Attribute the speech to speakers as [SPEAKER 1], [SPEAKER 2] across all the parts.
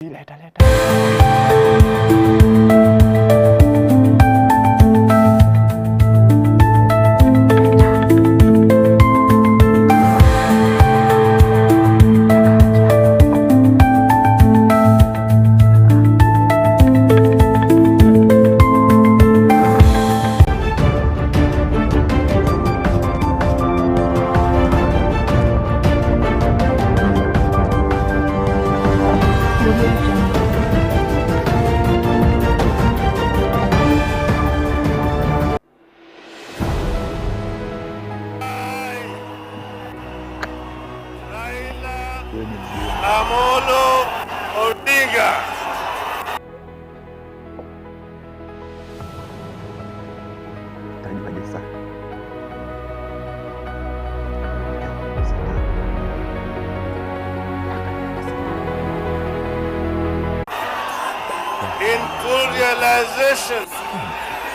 [SPEAKER 1] In full realization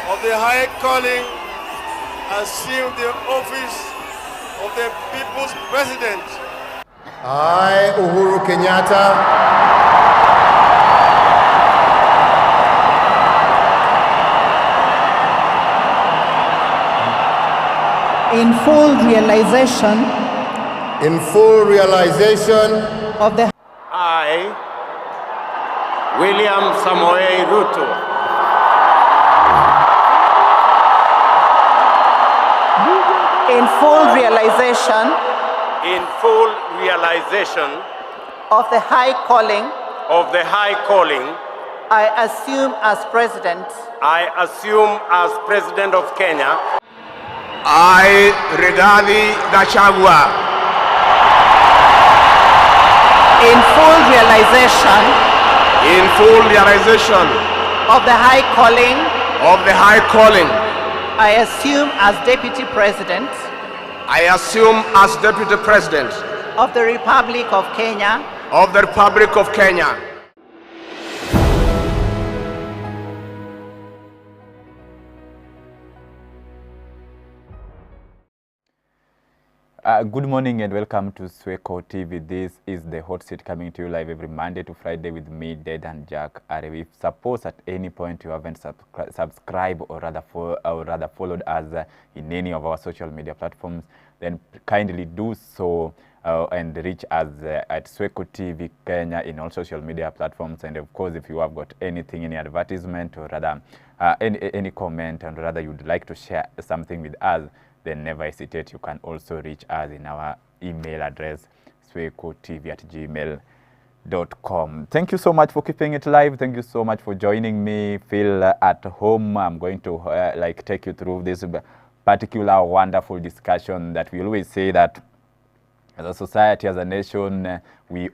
[SPEAKER 1] of the high calling, assume the office of the people's president.
[SPEAKER 2] I, Uhuru Kenyatta,
[SPEAKER 3] in full realization
[SPEAKER 2] of the
[SPEAKER 1] I, William Samoei Ruto,
[SPEAKER 3] in full realization
[SPEAKER 1] of the high calling,
[SPEAKER 3] I assume as president
[SPEAKER 1] of Kenya.
[SPEAKER 2] I, Rigathi Gachagua,
[SPEAKER 3] in full realization
[SPEAKER 2] of the high calling,
[SPEAKER 3] I assume as deputy president of the Republic of Kenya.
[SPEAKER 4] Good morning and welcome to Swechotv. This is the hot seat coming to you live every Monday to Friday with me, Dedan Jack. If suppose at any point you haven't subscribed or rather followed us in any of our social media platforms, then kindly do so and reach us at Swechotv Kenya in all social media platforms. And of course, if you have got anything, any advertisement or rather any comment, and rather you'd like to share something with us, then never hesitate. You can also reach us in our email address, swechotv@gmail.com. Thank you so much for keeping it live. Thank you so much for joining me. Feel at home. I'm going to take you through this particular wonderful discussion that we always say that as a society, as a nation, we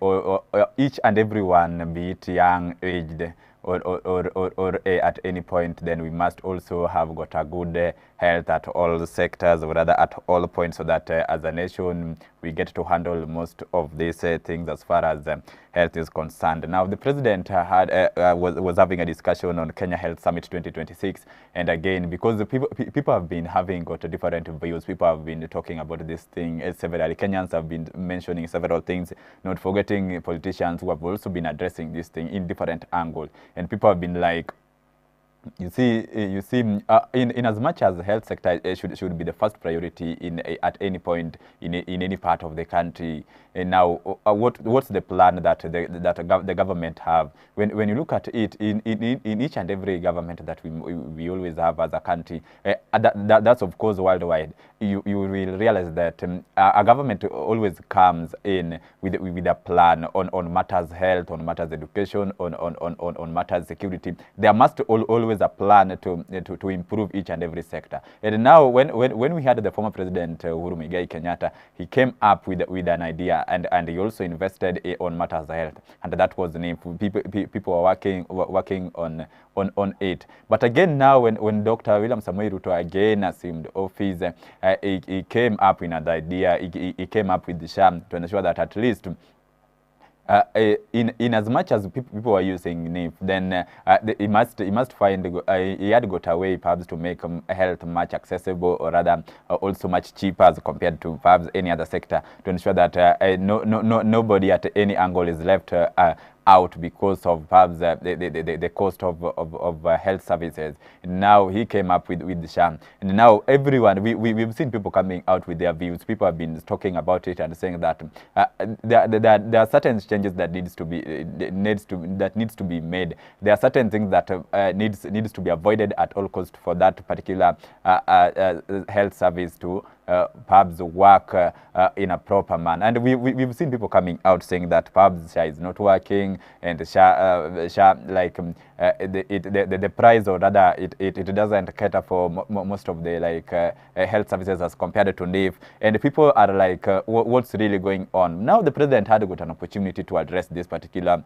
[SPEAKER 4] each and everyone, be it young, aged, or at any point, then we must also have got a good health at all sectors, or rather at all points, so that as a nation we get to handle most of these things as far as health is concerned. Now, the president was having a discussion on Kenya Health Summit 2026, and again, because the people have been having got different views, people have been talking about this thing. Several Kenyans have been mentioning several things, not forgetting politicians who have also been addressing this thing in different angles, and people have been like, you see, in as much as the health sector should be the first priority at any point in any part of the country. And now, what's the plan that the government have? When you look at it in each and every government that we always have as a country, that's of course worldwide. You will realize that a government always comes in with a plan on matters health, on matters education, on matters security. There must always a plan to improve each and every sector. And now, when we had the former president Uhuru Kenyatta, he came up with an idea, and he also invested on matters health, and that was the name. People were working on it. But again, now when Dr. William Samoei Ruto again assumed office, he came up with another idea. He came up with the sham to ensure that at least in as much as people are using NIF, then he must find he had got a way perhaps to make health much accessible, or rather also much cheaper as compared to perhaps any other sector, to ensure that nobody at any angle is left out because of perhaps the cost of health services. And now he came up with the SHA. And now everyone, we've seen people coming out with their views. People have been talking about it and saying that there are certain changes that needs to be made. There are certain things that needs to be avoided at all cost for that particular health service to perhaps work in a proper manner. And we've seen people coming out saying that perhaps SHA is not working, and SHA like the price, or rather it doesn't cater for most of the health services as compared to NIF. And people are like, what's really going on? Now the president had got an opportunity to address this particular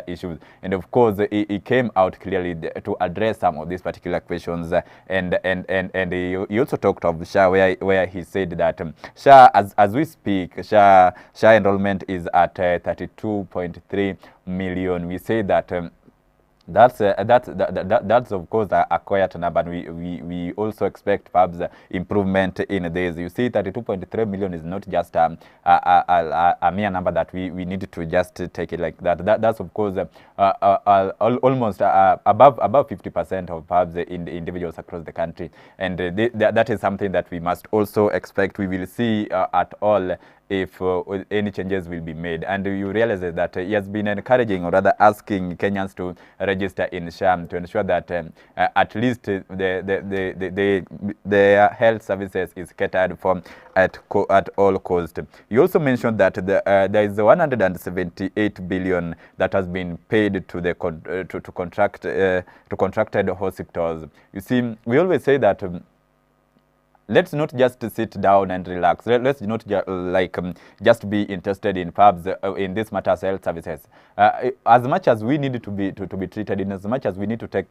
[SPEAKER 4] issues, and of course he came out clearly to address some of these particular questions. And he also talked of SHA, where he said that SHA, as we speak, SHA enrollment is at 32.3 million. We say that that's of course a quiet number, and we also expect perhaps improvement in this. You see, 32.3 million is not just a mere number that we need to just take it like that. That's of course almost above 50% of perhaps the individuals across the country, and that is something that we must also expect. We will see at all if any changes will be made. And you realize that he has been encouraging, or rather asking Kenyans to register in SHA to ensure that at least the health services is catered for at all cost. You also mentioned that there is 178 billion that has been paid to the contracted hospitals. You see, we always say that let's not just sit down and relax. Let's not just be interested in perhaps in this matters health services. As much as we need to be treated, in as much as we need to take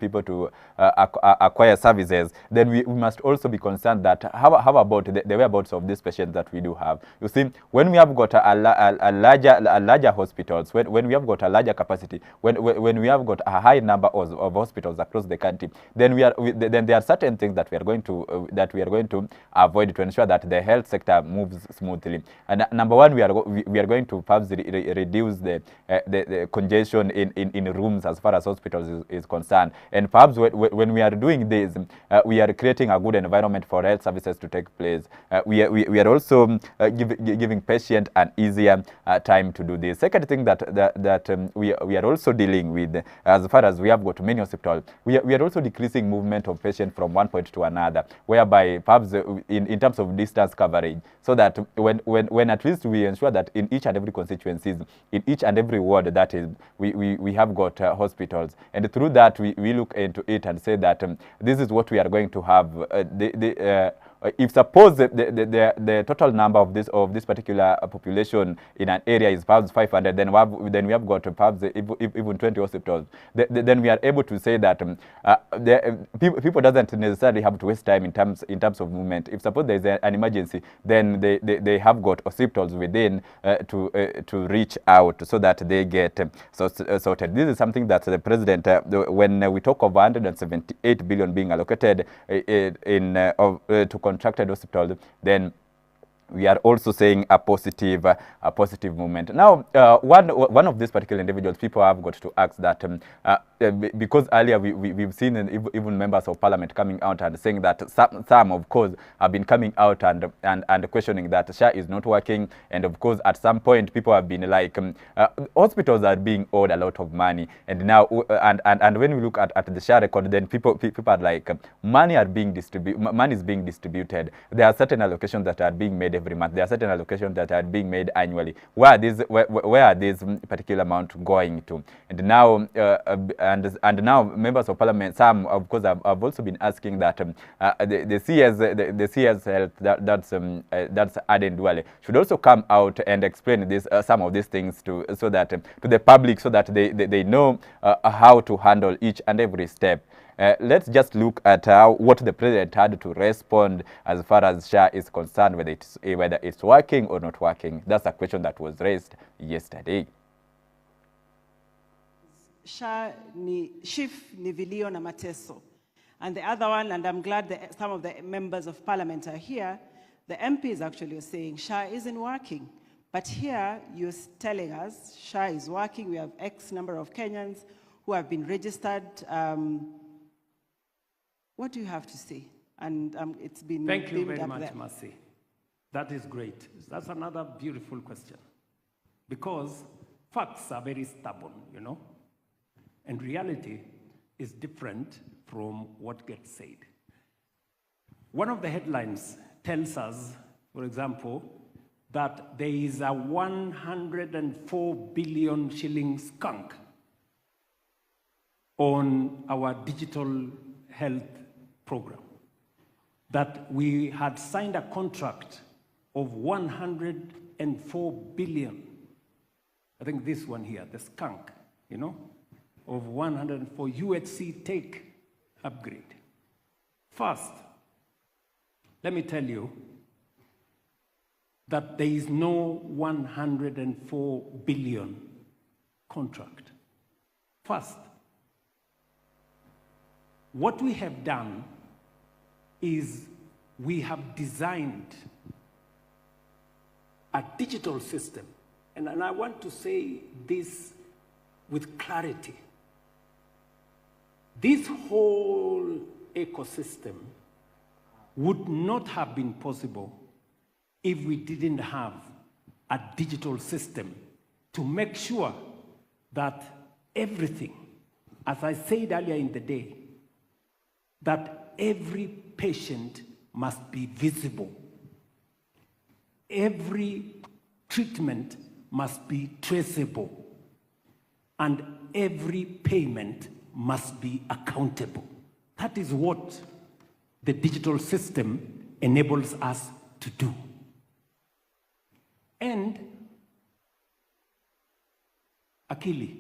[SPEAKER 4] people to acquire services, then we must also be concerned that how about the whereabouts of these patients that we do have. You see, when we have got a larger hospitals, when we have got a larger capacity, when we have got a high number of hospitals across the country, then there are certain things that we are going to avoid to ensure that the health sector moves smoothly. And number one, we are going to perhaps reduce the congestion in rooms as far as hospitals is concerned. And perhaps when we are doing this, we are creating a good environment for health services to take place. We are also giving patient an easier time to do this. Second thing that we are also dealing with, as far as we have got many hospitals, we are also decreasing movement of patients from one point to another, whereby perhaps in terms of distance coverage, so that when at least we ensure that in each and every constituencies, in each and every ward, that is, we have got hospitals, and through that we look into it and say that this is what we are going to have. If suppose the total number of this particular population in an area is perhaps 500, then we have got perhaps even 20 hospitals. Then we are able to say that people doesn't necessarily have to waste time in terms of movement. If suppose there is an emergency, then they have got hospitals within to reach out so that they get sorted. This is something that the president, when we talk of 178 billion being allocated to contracted hospitals, then we are also saying a positive movement. Now, one of these particular individuals, people have got to ask that because earlier we've seen even members of parliament coming out and saying that some of course have been coming out and questioning that SHA is not working, and of course at some point people have been like hospitals are being owed a lot of money, and now and when we look at the SHA record, then people are like money is being distributed. There are certain allocations that are being made every month. There are certain allocations that are being made annually. Where are these particular amount going to? And now and now members of parliament, some of course have also been asking that the CS health, that's Aden Duale, should also come out and explain this some of these things to the public, so that they know how to handle each and every step. Let's just look at what the president had to respond as far as SHA is concerned, whether it's working or not working. That's a question that was raised yesterday.
[SPEAKER 5] SHA ni vilio na mateso. And the other one, and I'm glad that some of the members of parliament are here, the MPs actually are saying SHA isn't working. But here you're telling us SHA is working, we have X number of Kenyans who have been registered. What do you have to say? And it's been
[SPEAKER 6] Thank you
[SPEAKER 5] built
[SPEAKER 6] very
[SPEAKER 5] up
[SPEAKER 6] much,
[SPEAKER 5] there.
[SPEAKER 6] Mercy. That is great. That's another beautiful question. Because facts are very stubborn, you know, and reality is different from what gets said. One of the headlines tells us, for example, that there is a 104 billion shilling skunk on our digital health program. That we had signed a contract of 104 billion. I think this one here, the skunk, you know, of 104 UHC take upgrade. First, let me tell you that there is no 104 billion contract. First, what we have done is we have designed a digital system, and I want to say this with clarity. This whole ecosystem would not have been possible if we didn't have a digital system to make sure that everything, as I said earlier in the day, that every patient must be visible. Every treatment must be traceable. And every payment must be accountable. That is what the digital system enables us to do. And Akili,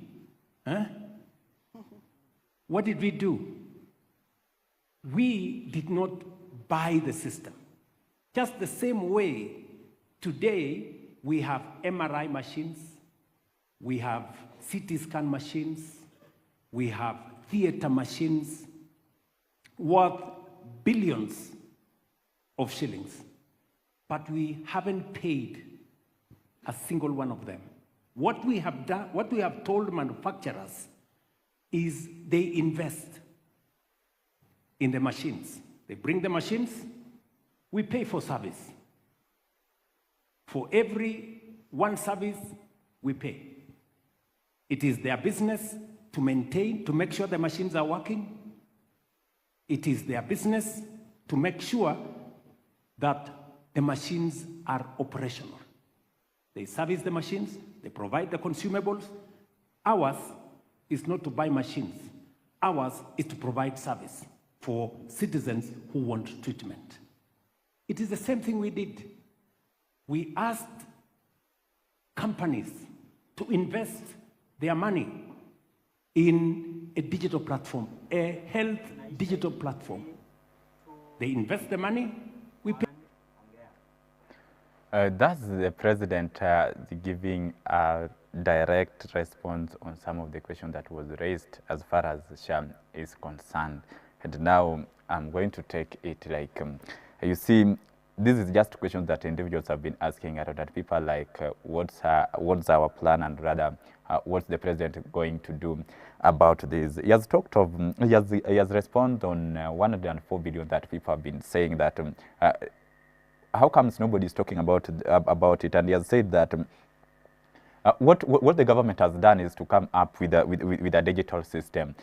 [SPEAKER 6] what did we do? We did not buy the system. Just the same way, today we have MRI machines, we have CT scan machines, we have theater machines worth billions of shillings, but we haven't paid a single one of them. What we have done, what we have told manufacturers is they invest in the machines. They bring the machines, we pay for service. For every one service, we pay. It is their business to maintain, to make sure the machines are working. It is their business to make sure that the machines are operational. They service the machines, they provide the consumables. Ours is not to buy machines. Ours is to provide service for citizens who want treatment. It is the same thing we did. We asked companies to invest their money in a digital platform, a health digital platform. They invest the money, we pay.
[SPEAKER 4] That's the president giving a direct response on some of the questions that was raised as far as SHAM is concerned. And now I'm going to take it like, you see, this is just questions that individuals have been asking, that people are like, what's our plan, and rather, what's the president going to do about this? He has talked of, he has responded on 104 billion that people have been saying that, how comes nobody is talking about it? And he has said that what the government has done is to come up with a digital system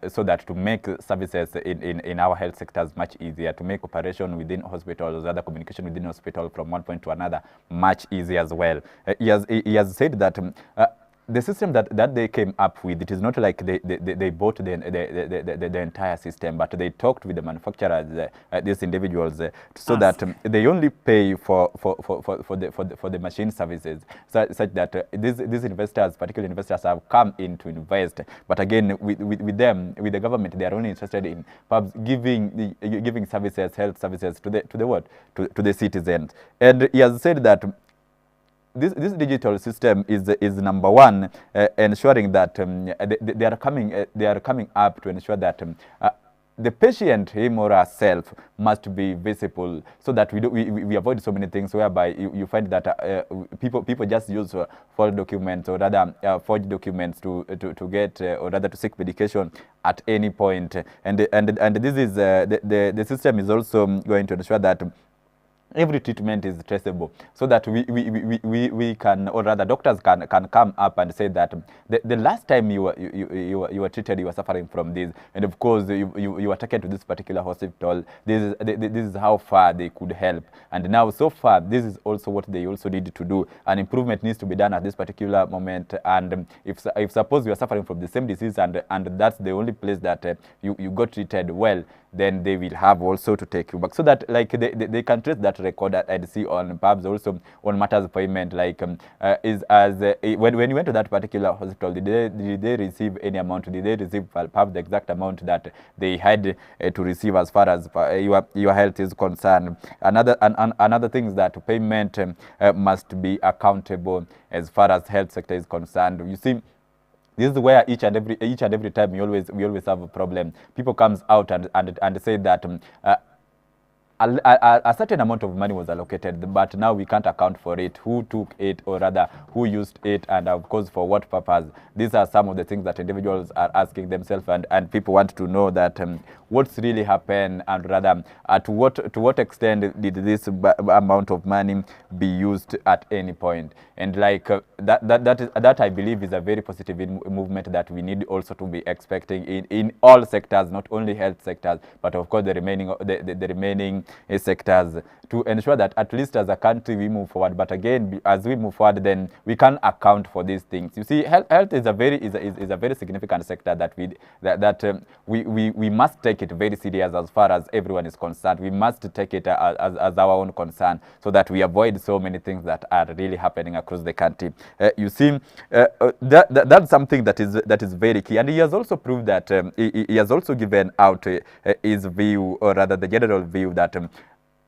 [SPEAKER 4] so that to make services in our health sectors much easier, to make operation within hospitals, other communication within hospital from one point to another much easier as well. He has said that the system that they came up with, it is not like they bought the entire system, but they talked with the manufacturers, these individuals, so that they only pay for the machine services, such that these investors, particular investors, have come in to invest. But again, with them, with the government, they are only interested in perhaps giving services, health services to the citizens. And he has said that this digital system is number one, ensuring that they are coming up to ensure that the patient, him or herself, must be visible, so that we avoid so many things whereby you find that people just use false documents, or rather forged documents to get or rather to seek medication at any point. And this is the system is also going to ensure that every treatment is traceable, so that we can, or rather doctors can come up and say that the last time you were treated, you were suffering from this, and of course you were taken to this particular hospital. This is how far they could help, and now so far this is also what they also need to do. An improvement needs to be done at this particular moment, and if suppose you are suffering from the same disease, and that's the only place that you got treated well, then they will have also to take you back, so that like they can trace that record and see on perhaps also on matters of payment, like when you went to that particular hospital, did they receive any amount? Did they receive perhaps the exact amount that they had to receive as far as your health is concerned? Another thing is that payment must be accountable as far as health sector is concerned. You see, this is where each and every time we always have a problem. People comes out and say that a certain amount of money was allocated, but now we can't account for it. Who took it, or rather who used it, and of course for what purpose? These are some of the things that individuals are asking themselves, and people want to know that what's really happened, and rather to what extent did this amount of money be used at any point. And like that I believe is a very positive movement that we need also to be expecting in all sectors, not only health sectors, but of course the remaining sectors, to ensure that at least as a country we move forward. But again, as we move forward, then we can account for these things. You see, health is a very significant sector that we must take it very serious as far as everyone is concerned. We must take it as our own concern, so that we avoid so many things that are really happening across the country. You see, that's something that is very key, and he has also proved that he has also given out his view, or rather the general view, that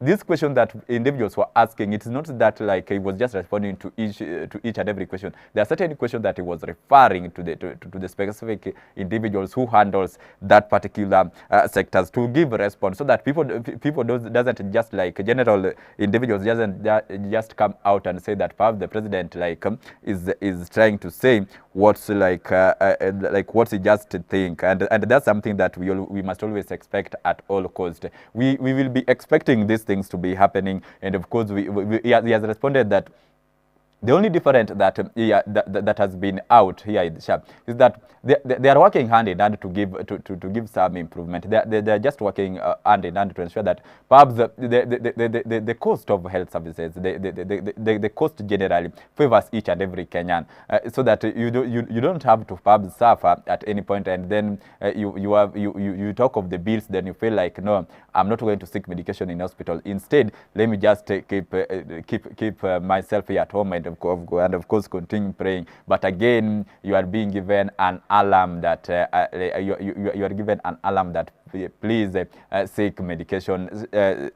[SPEAKER 4] this question that individuals were asking, it's not that like he was just responding to each and every question. There are certain questions that he was referring to the specific individuals who handles that particular sectors to give a response, so that people doesn't just like general individuals doesn't just come out and say that perhaps the president like is trying to say what's like what's he just think, and that's something that we must always expect at all cost. We will be expecting these things to be happening, and of course he has responded that the only difference that has been out here in the shop is that they are working hand in hand to give some improvement. They are just working hand in hand to ensure that perhaps the cost of health services, the cost generally favors each and every Kenyan, so that you don't have to perhaps suffer at any point, and then you talk of the bills, then you feel like, no, I'm not going to seek medication in hospital. Instead, let me just keep myself here at home, and of course continue praying. But again, you are being given an alarm that you are given an alarm that please seek medication,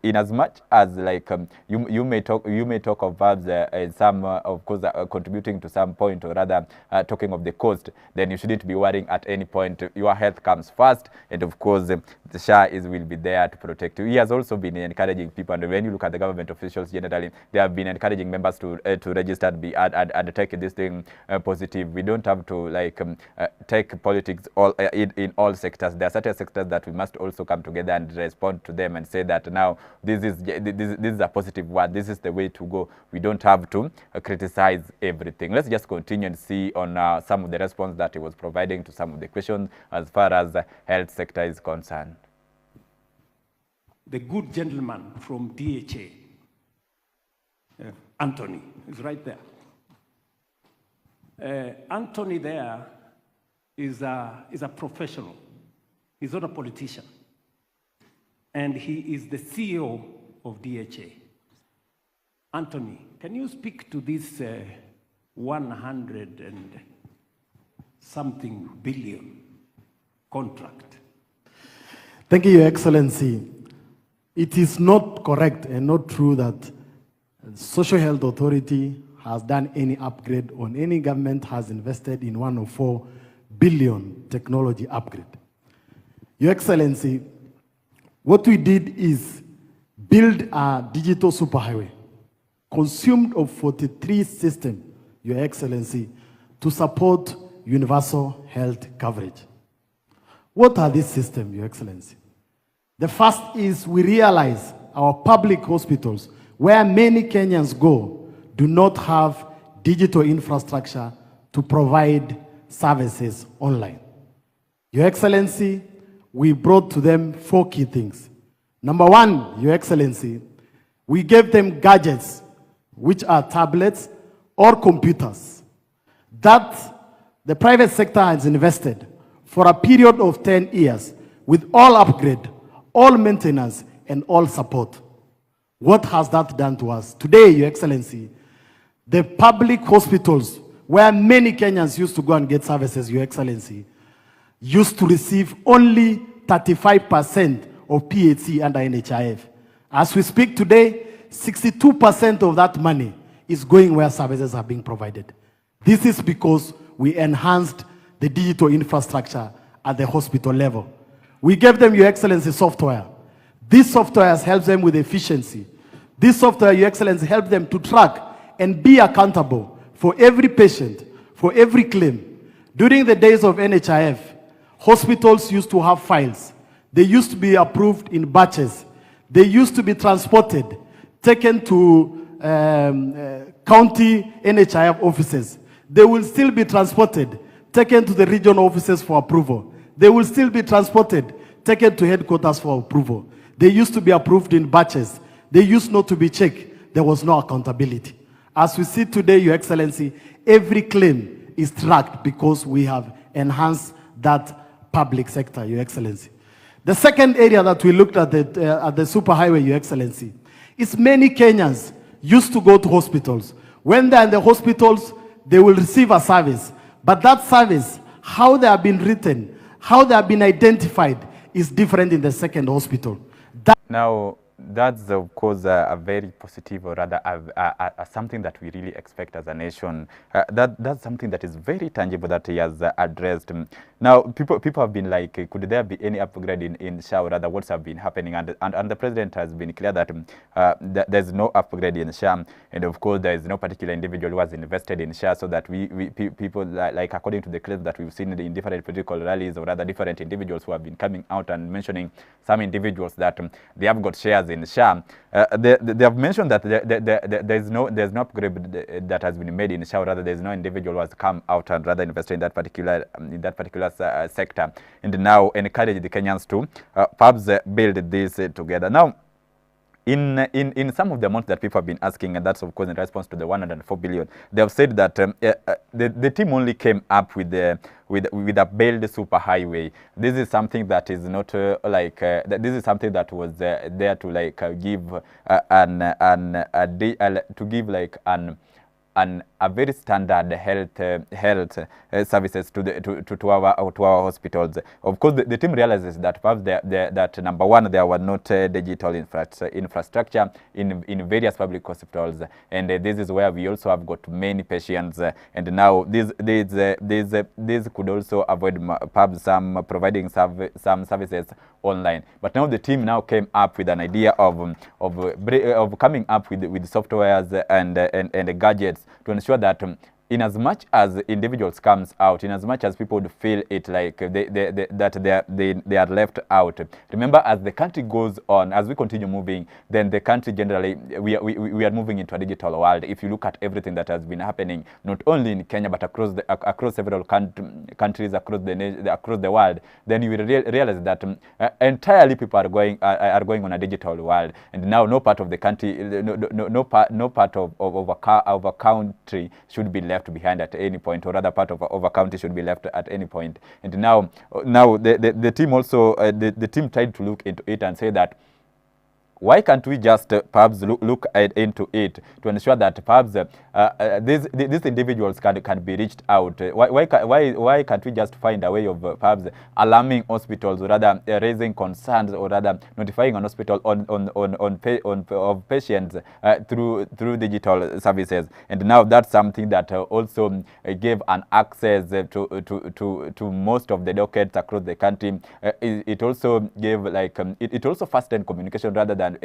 [SPEAKER 4] in as much as like you may talk of perhaps some of course contributing to some point, or rather talking of the cost. Then you shouldn't be worrying at any point. Your health comes first, and of course the SHA will be there to protect you. He has also been encouraging people, and when you look at the government officials generally, they have been encouraging members to register and take this thing positive. We don't have to like take politics in all sectors. There are certain sectors that we must also come together and respond to them and say that now this is a positive word. This is the way to go. We don't have to criticize everything. Let's just continue and see on some of the response that he was providing to some of the questions as far as the health sector is concerned.
[SPEAKER 6] The good gentleman from DHA, Anthony, is right there. Anthony there is a professional. He's not a politician. And he is the CEO of DHA. Anthony, can you speak to this 100 and something billion contract?
[SPEAKER 7] Thank you, Your Excellency. It is not correct and not true that the Social Health Authority has done any upgrade, or any government has invested in 104 billion technology upgrade. Your Excellency, What we did is build a digital superhighway, consumed of 43 systems, Your Excellency, to support universal health coverage. What are these systems, Your Excellency? The first is we realize our public hospitals, where many Kenyans go, do not have digital infrastructure to provide services online. Your Excellency, we brought to them 4 key things. Number one, Your Excellency, we gave them gadgets, which are tablets or computers, that the private sector has invested for a period of 10 years with all upgrade, all maintenance, and all support. What has that done to us? Today, Your Excellency, the public hospitals, where many Kenyans used to go and get services, Your Excellency, used to receive only 35% of PHC under NHIF. As we speak today, 62% of that money is going where services are being provided. This is because we enhanced the digital infrastructure at the hospital level. We gave them, Your Excellency, software. This software has helped them with efficiency. This software, Your Excellency, helped them to track and be accountable for every patient, for every claim. During the days of NHIF, hospitals used to have files. They used to be approved in batches. They used to be transported, taken to county NHIF offices. They will still be transported, taken to the regional offices for approval. They will still be transported, taken to headquarters for approval. They used to be approved in batches. They used not to be checked. There was no accountability. As we see today, Your Excellency, every claim is tracked because we have enhanced that public sector, Your Excellency. The second area that we looked at the superhighway, Your Excellency, is many Kenyans used to go to hospitals. When they're in the hospitals, they will receive a service. But that service, how they have been written, how they have been identified, is different in the second hospital.
[SPEAKER 4] Now, that's of course a very positive, or rather something that we really expect as a nation. That's something that is very tangible that he has addressed. Now, people have been like, could there be any upgrade in SHA, or rather what's have been happening? And the president has been clear that there's no upgrade in SHA, and of course there is no particular individual who has invested in SHA, so that people, like according to the clips that we've seen in different political rallies, or rather different individuals who have been coming out and mentioning some individuals that they have got shares in SHA. They have mentioned that there's no upgrade that has been made in SHA, or rather there's no individual who has come out and rather invested in that particular sector, and now encourage the Kenyans to perhaps build this together. Now, in some of the amounts that people have been asking, and that's of course in response to the 104 billion, they have said that the team only came up with a build superhighway. This is something that is not this is something that was there to give a very standard health services to our hospitals. Of course, the team realizes that perhaps that number one, there were not digital infrastructure in various public hospitals, and this is where we also have got many patients, and now this could also avoid perhaps some providing some services online. But now the team now came up with an idea of coming up with softwares and gadgets to ensure that in as much as individuals comes out, in as much as people would feel it like they are left out. Remember, as the country goes on, as we continue moving, then the country generally, we are moving into a digital world. If you look at everything that has been happening, not only in Kenya, but across several countries across the world, then you will realize that entirely people are going on a digital world. And now no part of the country, no part of a country should be left behind at any point, or other part of a county should be left at any point. And now the team also the team tried to look into it and say that why can't we just perhaps look into it to ensure that perhaps these individuals can be reached out? Why can't we just find a way of perhaps alarming hospitals, or rather raising concerns, or rather notifying an hospital of patients through digital services? And now that's something that also gave an access to most of the dockets across the country. It also gave it also fastened communication rather than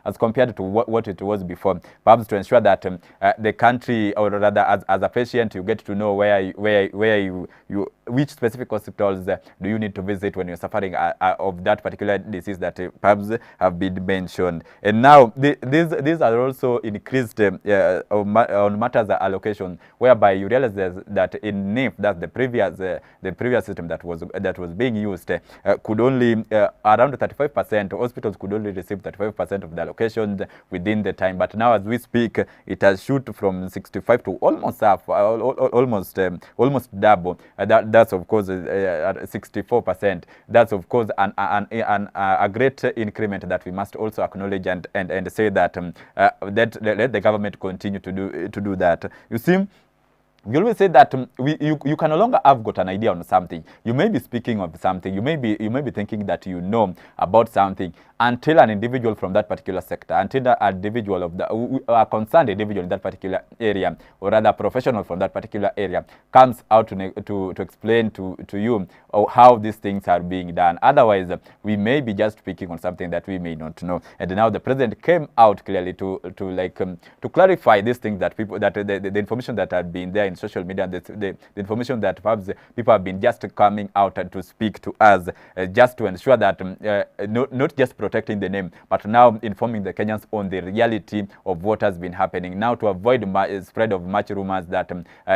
[SPEAKER 4] as compared to what it was before. Perhaps to ensure that the country, or rather as a patient, you get to know which specific hospitals do you need to visit when you're suffering of that particular disease that perhaps have been mentioned. And now these are also increased on matters allocation, whereby you realize that in NIF, that's the previous system that was being used, could only around 35%, hospitals could only receive 35% of the allocations within the time. But now, as we speak, it has shoot from 65 to almost half, almost double. That's of course 64%. That's of course a great increment that we must also acknowledge and say that let the government continue to do that. You see, we always say that you can no longer have got an idea on something. You may be speaking of something. You may be thinking that you know about something until an individual from that particular sector, until an individual a concerned individual in that particular area, or rather a professional from that particular area, comes out to explain to you how these things are being done. Otherwise, we may be just speaking on something that we may not know. And now the president came out clearly to clarify these things, that the information that had been there in social media, the information that perhaps people have been just coming out to speak to us, just to ensure that not just protecting the name, but now informing the Kenyans on the reality of what has been happening, now to avoid spread of much rumors that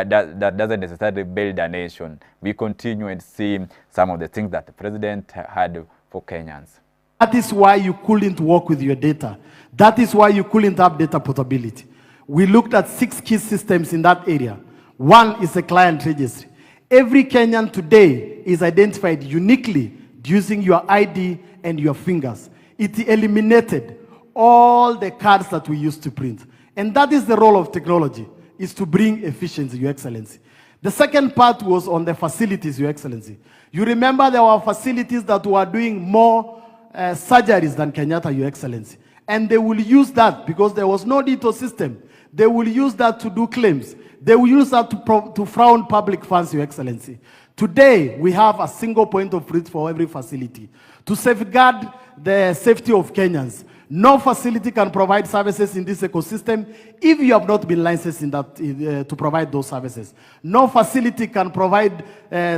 [SPEAKER 4] doesn't necessarily build a nation. We continue and see some of the things that the president had for Kenyans.
[SPEAKER 7] That is why you couldn't work with your data. That is why you couldn't have data portability. We looked at 6 key systems in that area. One is a client registry. Every Kenyan today is identified uniquely using your ID and your fingers. It eliminated all the cards that we used to print. And that is the role of technology, is to bring efficiency, Your Excellency. The second part was on the facilities, Your Excellency. You remember there were facilities that were doing more surgeries than Kenyatta, Your Excellency. And they will use that because there was no DITO system. They will use that to do claims. They will use that to frown public funds, Your Excellency. Today, we have a single point of truth for every facility to safeguard the safety of Kenyans. No facility can provide services in this ecosystem if you have not been licensed in that, to provide those services. No facility can provide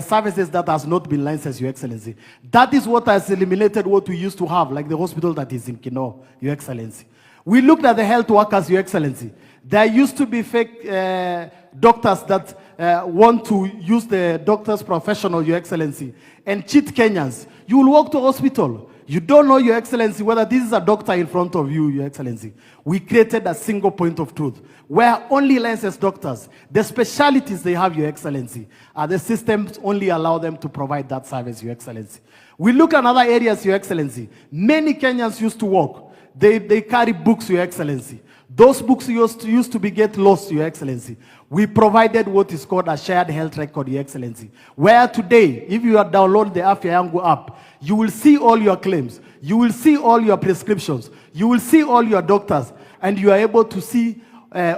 [SPEAKER 7] services that has not been licensed, Your Excellency. That is what has eliminated what we used to have, like the hospital that is in Kino, Your Excellency. We looked at the health workers, Your Excellency. There used to be fake doctors that want to use the doctor's professional, Your Excellency, and cheat Kenyans. You will walk to hospital. You don't know, Your Excellency, whether this is a doctor in front of you, Your Excellency. We created a single point of truth where only licensed doctors, the specialties they have, Your Excellency, the systems only allow them to provide that service, Your Excellency. We look at other areas, Your Excellency. Many Kenyans used to walk. They carry books, Your Excellency. Those books used to get lost, Your Excellency. We provided what is called a shared health record, Your Excellency, where today, if you download the Afya Yangu app, you will see all your claims, you will see all your prescriptions, you will see all your doctors, and you are able to see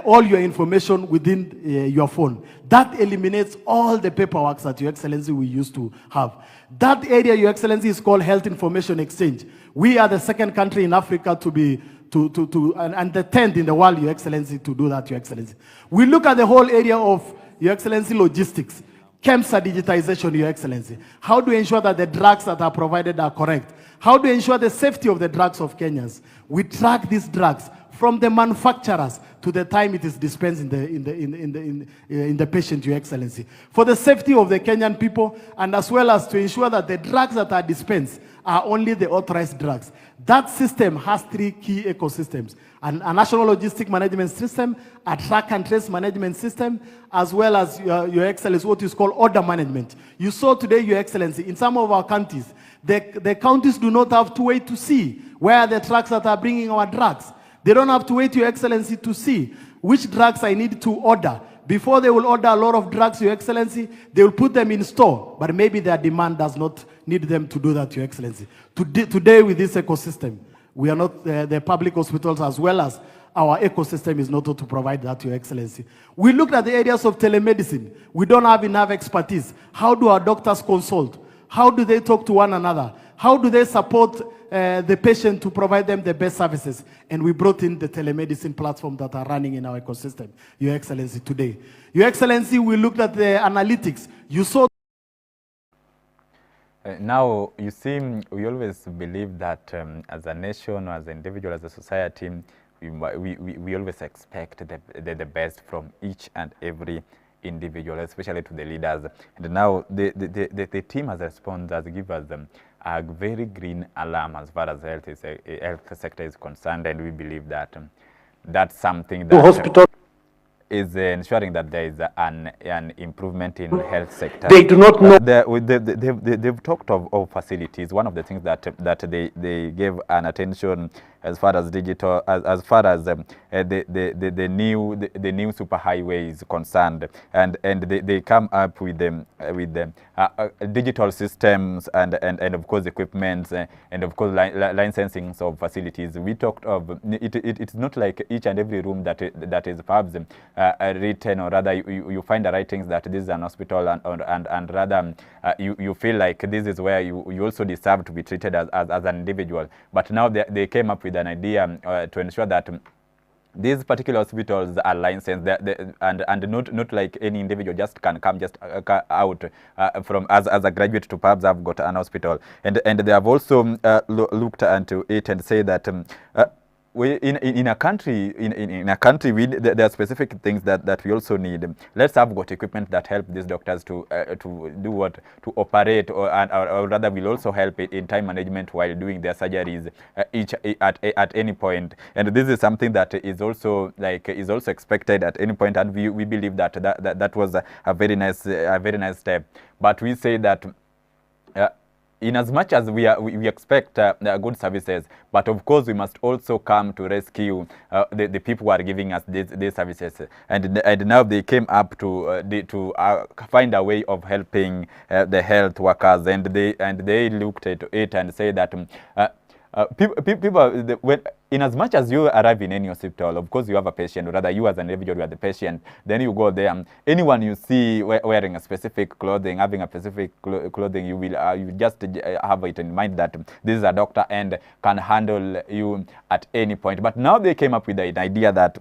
[SPEAKER 7] all your information within your phone. That eliminates all the paperwork that, Your Excellency, we used to have. That area, Your Excellency, is called Health Information Exchange. We are the second country in Africa to be and the 10th in the world, Your Excellency, to do that, Your Excellency. We look at the whole area of, Your Excellency, logistics, KEMSA digitization, Your Excellency. How do we ensure that the drugs that are provided are correct? How do we ensure the safety of the drugs of Kenyans? We track these drugs from the manufacturers to the time it is dispensed in the patient, Your Excellency, for the safety of the Kenyan people, and as well as to ensure that the drugs that are dispensed are only the authorized drugs. That system has 3 key ecosystems: a national logistic management system, a track and trace management system, as well as, Your Excellency, what is called order management. You saw today, Your Excellency, in some of our counties, the counties do not have to wait to see where are the trucks that are bringing our drugs. They don't have to wait, Your Excellency, to see which drugs I need to order. Before they will order a lot of drugs, Your Excellency, they will put them in store, but maybe their demand does not need them to do that, Your Excellency. Today with this ecosystem, we are not, the public hospitals as well as our ecosystem is not to provide that, Your Excellency. We looked at the areas of telemedicine. We don't have enough expertise. How do our doctors consult? How do they talk to one another? How do they support the patient to provide them the best services? And we brought in the telemedicine platform that are running in our ecosystem, Your Excellency, today. Your Excellency, we looked at the analytics. You saw.
[SPEAKER 4] Now, you see, we always believe that as a nation, as an individual, as a society, we always expect the best from each and every individual, especially to the leaders. And now the team has responded, has given us a very green alarm as far as health sector is concerned, and we believe that that's something that is ensuring that there is an improvement in health sector.
[SPEAKER 8] They do not know.
[SPEAKER 4] They've talked of facilities. One of the things that they gave an attention as far as digital, as far as the new superhighway is concerned, and they come up with digital systems and of course equipment and of course licensing of facilities. We talked of it's not like each and every room that is perhaps written, or rather you find the writings that this is an hospital, and rather you feel like this is where you also deserve to be treated as an individual. But now they came up with an idea to ensure that these particular hospitals are licensed, and not like any individual just can come just out from as a graduate to perhaps have got an hospital. And they have also looked into it and say that in a country there are specific things that we also need. Let's have got equipment that help these doctors to do what, to operate, or rather will also help in time management while doing their surgeries at any point. And this is something that is also expected at any point, and we believe that was a very nice step. But we say that in as much as we expect good services, but of course we must also come to rescue the people who are giving us these services. And now they came up to find a way of helping the health workers, and they looked at it and say that people, in as much as you arrive in any hospital, of course you have a patient, or rather you as an individual, you are the patient. Then you go there. Anyone you see wearing a specific clothing, having a specific clothing, you just have it in mind that this is a doctor and can handle you at any point. But now they came up with the idea that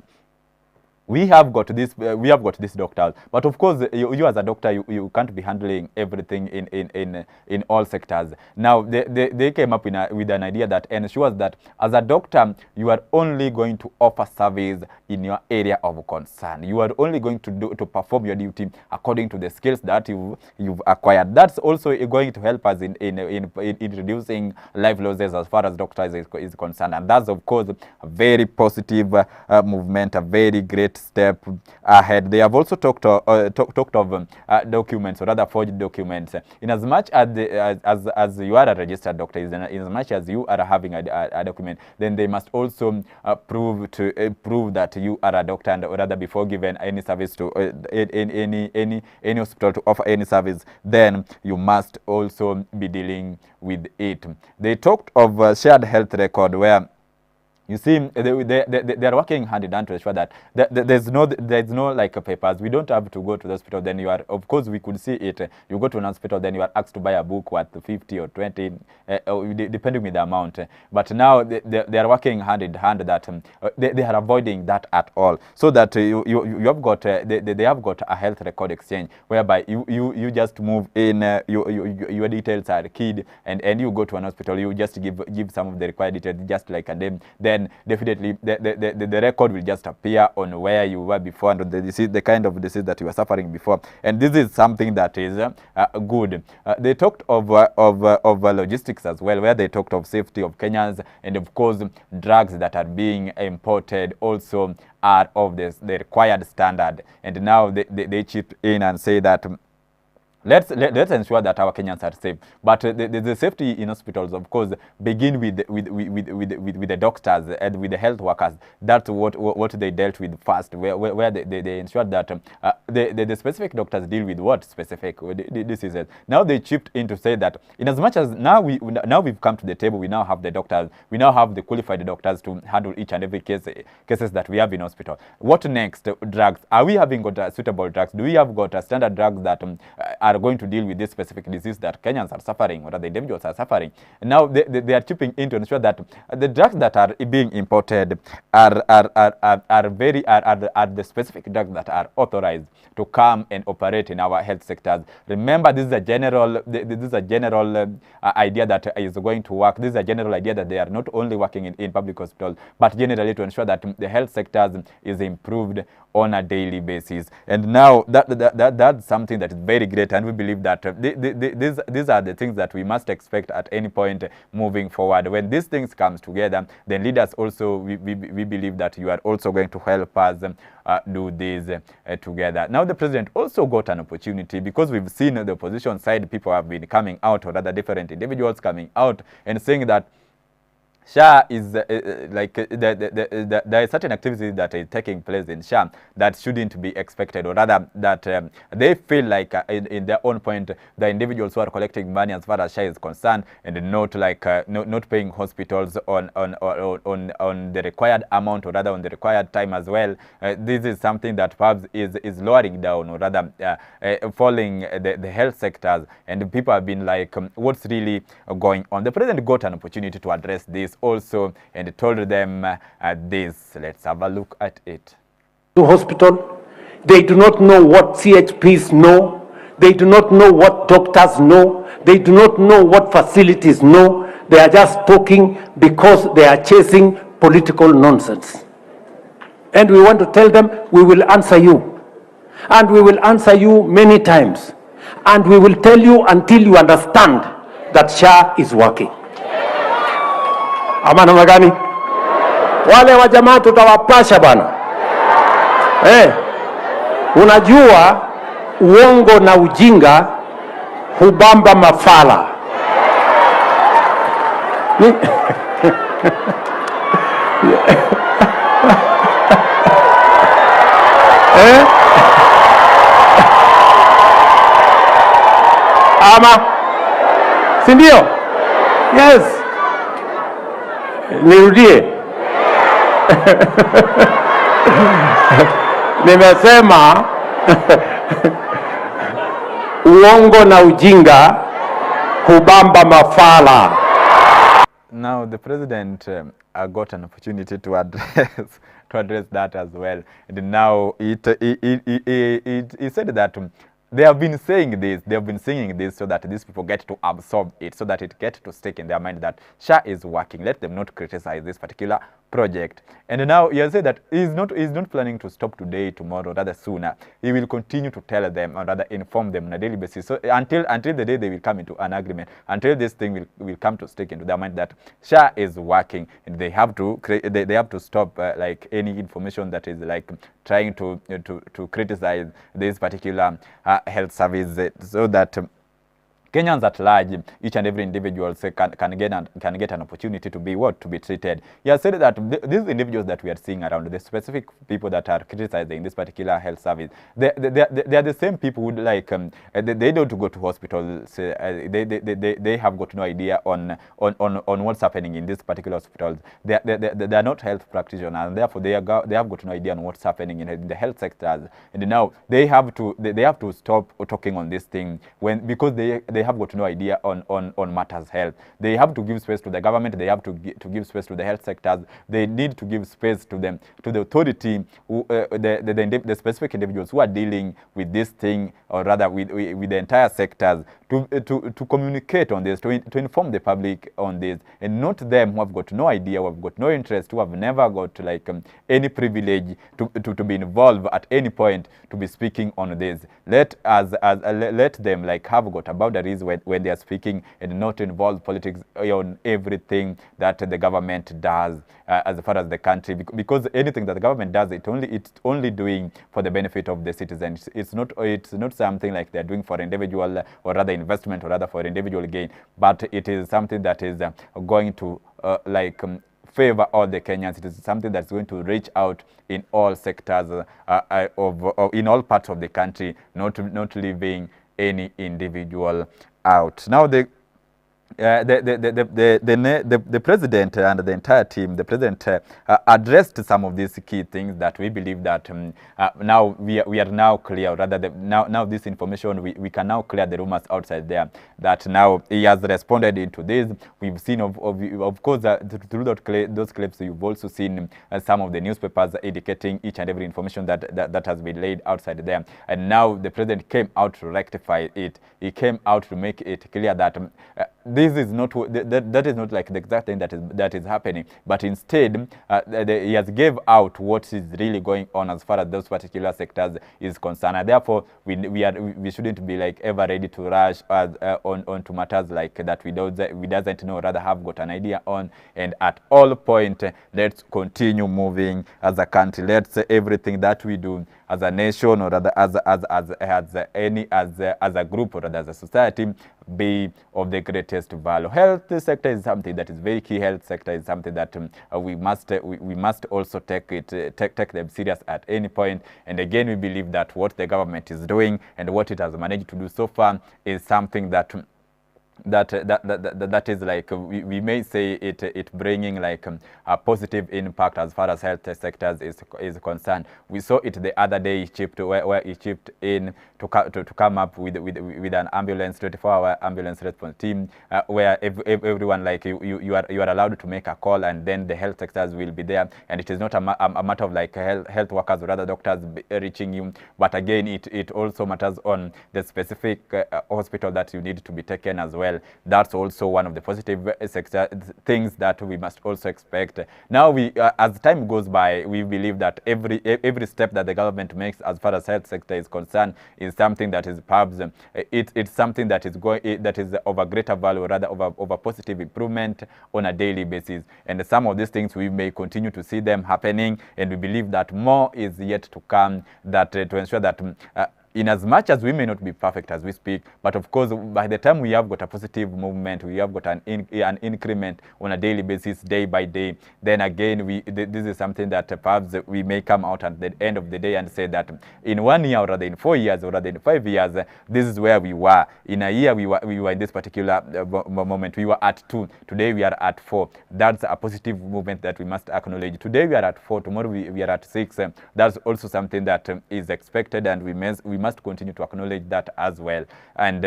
[SPEAKER 4] we have got this doctor, but of course you as a doctor you can't be handling everything in all sectors. Now they came up with an idea that ensures that as a doctor you are only going to offer service in your area of concern. You are only going to perform your duty according to the skills that you've acquired. That's also going to help us in reducing life losses as far as doctors is concerned, and that's of course a very positive movement, a very great step ahead. They have also talked of documents, or rather forged documents. In as much as you are a registered doctor, in as much as you are having a document, then they must also prove that you are a doctor, and or rather before giving any service to any hospital to offer any service, then you must also be dealing with it. They talked of shared health record, where you see, they are working hand in hand to ensure that there's no like papers. We don't have to go to the hospital. Then you are, of course, we could see it. You go to an hospital, then you are asked to buy a book worth 50 or 20, depending on the amount. But now they are working hand in hand that they are avoiding that at all, so that you have got they have got a health record exchange, whereby you just move in, your details are keyed, and you go to an hospital. You just give some of the required details, just like a name. Then then definitely the record will just appear on where you were before and the disease, the kind of disease that you were suffering before. And this is something that is good. They talked of logistics as well, where they talked of safety of Kenyans, and of course drugs that are being imported also are of the required standard. And now they chip in and say that let's ensure that our Kenyans are safe. But the safety in hospitals, of course, begin with the doctors and with the health workers. That's what they dealt with first, where they ensured that the specific doctors deal with what specific diseases. Now they chipped in to say that in as much as now we've come to the table, we now have the doctors, we now have the qualified doctors to handle each and every cases that we have in hospital. What next? Drugs. Are we having got suitable drugs? Do we have got standard drugs that are going to deal with this specific disease that Kenyans are suffering or that the individuals are suffering? And now they are chipping in to ensure that the drugs that are being imported are the specific drugs that are authorized to come and operate in our health sectors. Remember, this is a general idea that is going to work. This is a general idea that they are not only working in public hospitals, but generally to ensure that the health sectors is improved on a daily basis. And now that's something that is very great, and we believe that these are the things that we must expect at any point moving forward. When these things comes together, then leaders also, we believe that you are also going to help us do this together. Now the president also got an opportunity, because we've seen the opposition side, people have been coming out, or other different individuals coming out and saying that SHA is there is certain activity that is taking place in SHA that shouldn't be expected, or rather that they feel like in their own point, the individuals who are collecting money as far as SHA is concerned, and not like not paying hospitals on the required amount, or rather on the required time as well. This is something that perhaps is lowering down, or rather falling the health sectors, and people have been like, what's really going on? The president got an opportunity to address this also and told them this. Let's have a look at it.
[SPEAKER 8] To hospital, they do not know what CHPs know, they do not know what doctors know, they do not know what facilities know. They are just talking because they are chasing political nonsense. And we want to tell them, we will answer you, and we will answer you many times, and we will tell you until you understand that SHA is working. Ama namna gani? Wale wa jamaa tutawapasha bana. Unajua uongo na ujinga hubamba mafala. Ama si ndio? Yes. Nirudie. Nimesema uongo na ujinga hubamba mafala.
[SPEAKER 4] Now the president got an opportunity to address that as well, and now he said that they have been saying this, they have been singing this so that these people get to absorb it, so that it gets to stick in their mind that SHA is working. Let them not criticize this particular project. And now he has said that he's not planning to stop today, tomorrow, rather sooner. He will continue to tell them, or rather inform them on a daily basis. So until the day they will come into an agreement, until this thing will come to stick into their mind that SHA is working, and they have to stop like any information that is like trying to criticize this particular health service, so that Kenyans at large, each and every individual can get an opportunity to be to be treated. He has said that these individuals that we are seeing around, the specific people that are criticizing this particular health service, they are the same people who like they don't go to hospitals. They have got no idea on what's happening in this particular hospitals. They are not health practitioners, and therefore they have got no idea on what's happening in the health sectors. And now they have to stop talking on this thing because they they have got no idea on matters health. They have to give space to the government. They have to give space to the health sectors. They need to give space to them, to the authority, who, the specific individuals who are dealing with this thing, or rather with the entire sectors, to communicate on this, to inform the public on this, and not them who have got no idea, who have got no interest, who have never got like any privilege to be involved at any point to be speaking on this. Let them like have got a boundaries when they are speaking, and not involve politics on everything that the government does as far as the country, because anything that the government does, it's only doing for the benefit of the citizens. It's not something like they're doing for individual, or rather investment, or rather for individual gain, but it is something that is going to favor all the Kenyans. It is something that's going to reach out in all sectors in all parts of the country, not leaving any individual out. Now the president and the entire team, the president addressed some of these key things that we believe that now we are now clear, rather now this information, we can now clear the rumors outside there, that now he has responded into this. We've seen of course through those clips, you've also seen some of the newspapers indicating each and every information that has been laid outside there, and now the president came out to rectify it. He came out to make it clear that this is not that is not like the exact thing that is happening, but instead he has gave out what is really going on as far as those particular sectors is concerned, and therefore we shouldn't be like ever ready to rush on to matters like that we doesn't know, rather have got an idea on, and at all point let's continue moving as a country. Let's everything that we do as a nation, or rather as a group, or rather as a society, be of the greatest value. Health sector is something that is very key. Health sector is something that we must also take them serious at any point. And again, we believe that what the government is doing and what it has managed to do so far is something that is like, we may say it bringing like a positive impact as far as health sectors is concerned. We saw it the other day, where he chipped in to come up with an ambulance, 24-hour ambulance response team, where everyone, like you are allowed to make a call, and then the health sectors will be there, and it is not a matter of like health workers or other doctors reaching you, but again it also matters on the specific hospital that you need to be taken as well. That's also one of the positive sector things that we must also expect. Now as time goes by, we believe that every step that the government makes as far as health sector is concerned is something that is perhaps it's something that is of a greater value, rather of a positive improvement on a daily basis. And some of these things we may continue to see them happening, and we believe that more is yet to come, that to ensure that in as much as we may not be perfect as we speak, but of course, by the time we have got a positive movement, we have got an increment on a daily basis, day by day, then again, this is something that perhaps we may come out at the end of the day and say that in 1 year, or rather in 4 years, or rather in 5 years, this is where we were. In a year, we were in this particular moment, we were at 2. Today, we are at 4. That's a positive movement that we must acknowledge. Today, we are at 4. Tomorrow, we are at 6. That's also something that is expected, and we must continue to acknowledge that as well. And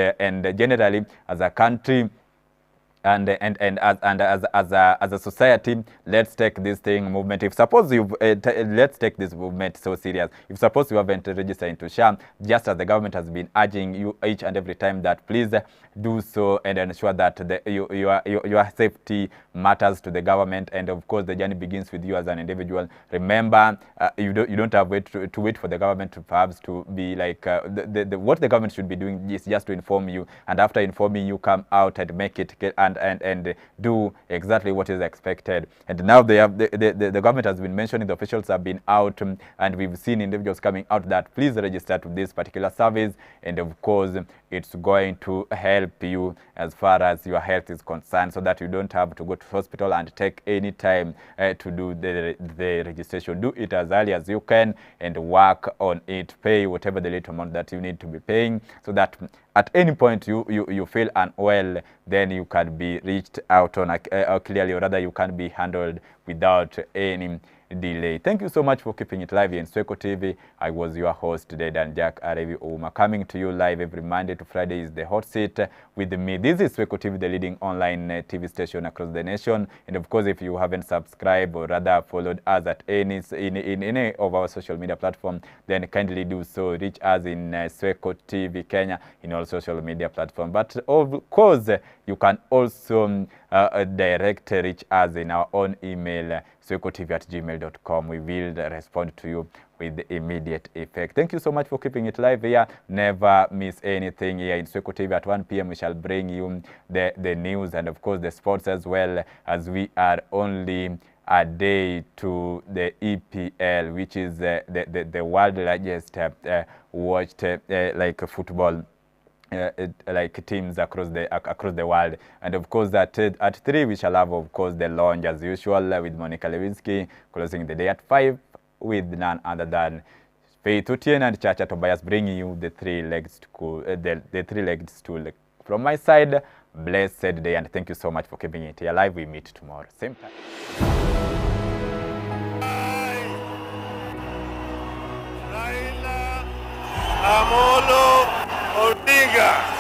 [SPEAKER 4] generally, as a country, and as a society, let's take this movement. If suppose let's take this movement so serious. If suppose you haven't registered into SHA, just as the government has been urging you each and every time, that please do so and ensure that your safety matters to the government. And of course, the journey begins with you as an individual. Remember, you don't have to wait for the government to perhaps to be like what the government should be doing is just to inform you, and after informing you, come out and make it and do exactly what is expected. And now the government has been mentioning, the officials have been out, and we've seen individuals coming out that please register to this particular service, and of course it's going to help you as far as your health is concerned, so that you don't have to go to hospital and take any time to do the registration. Do it as early as you can and work on it. Pay whatever the little amount that you need to be paying, so that at any point you feel unwell, then you can be reached out on clearly, or rather you can be handled without any delay. Thank you so much for keeping it live here in Swechotv. I was your host, Dedan Jack Arevi Ouma, coming to you live every Monday to Friday is the hot seat with me. This is Swechotv, the leading online TV station across the nation. And of course, if you haven't subscribed or rather followed us at in any of our social media platform, then kindly do so. Reach us in Swechotv Kenya in all social media platforms. But of course, you can also direct reach us in our own email, swechotv@gmail.com. We will respond to you with immediate effect. Thank you so much for keeping it live here. Never miss anything here in Swechotv. At 1 p.m. we shall bring you the news and of course the sports as well, as we are only a day to the EPL, which is the world largest watched like football like teams across the world. And of course at 3 we shall have of course the launch as usual with Monica Lewinsky, closing the day at 5 with none other than Faith Otieno and Chacha Tobias, bringing you the three-legged stool. From my side, blessed day, and thank you so much for keeping it here live. We meet tomorrow same time.
[SPEAKER 9] Amolo Odinga.